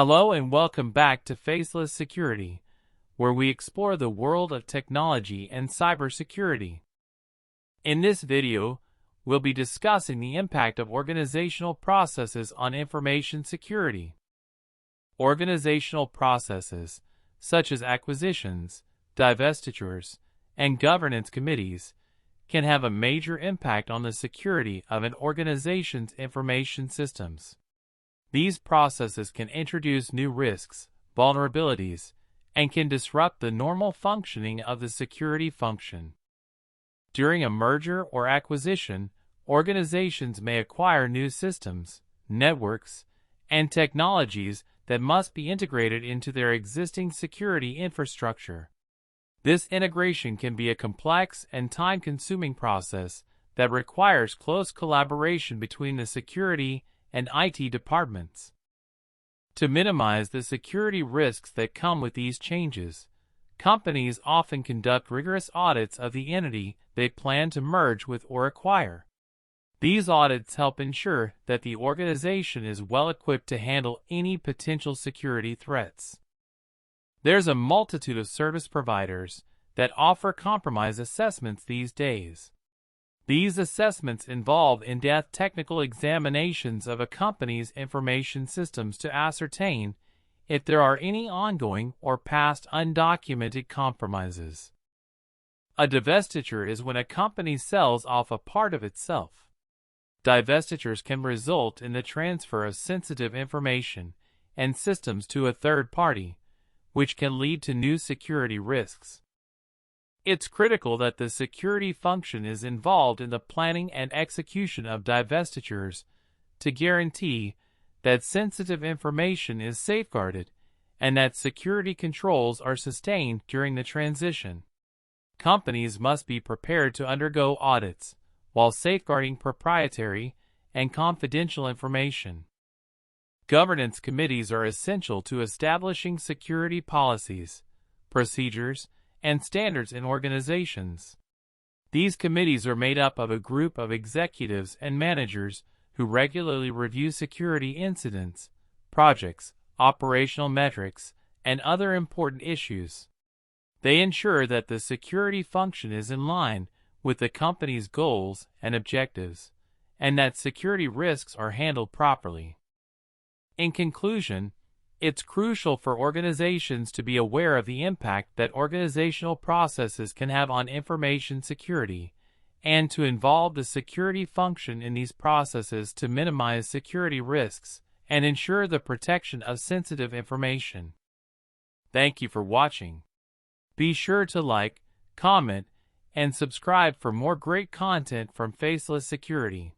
Hello and welcome back to Faceless Security, where we explore the world of technology and cybersecurity. In this video, we'll be discussing the impact of organizational processes on information security. Organizational processes, such as acquisitions, divestitures, and governance committees, can have a major impact on the security of an organization's information systems. These processes can introduce new risks, vulnerabilities, and can disrupt the normal functioning of the security function. During a merger or acquisition, organizations may acquire new systems, networks, and technologies that must be integrated into their existing security infrastructure. This integration can be a complex and time-consuming process that requires close collaboration between the security and IT departments. To minimize the security risks that come with these changes, companies often conduct rigorous audits of the entity they plan to merge with or acquire. These audits help ensure that the organization is well equipped to handle any potential security threats. There's a multitude of service providers that offer compromise assessments these days. These assessments involve in-depth technical examinations of a company's information systems to ascertain if there are any ongoing or past undocumented compromises. A divestiture is when a company sells off a part of itself. Divestitures can result in the transfer of sensitive information and systems to a third party, which can lead to new security risks. It's critical that the security function is involved in the planning and execution of divestitures to guarantee that sensitive information is safeguarded and that security controls are sustained during the transition. Companies must be prepared to undergo audits while safeguarding proprietary and confidential information. Governance committees are essential to establishing security policies, procedures, and standards in organizations. These committees are made up of a group of executives and managers who regularly review security incidents, projects, operational metrics, and other important issues. They ensure that the security function is in line with the company's goals and objectives, and that security risks are handled properly. In conclusion, it's crucial for organizations to be aware of the impact that organizational processes can have on information security, and to involve the security function in these processes to minimize security risks and ensure the protection of sensitive information. Thank you for watching. Be sure to like, comment, and subscribe for more great content from Faceless Security.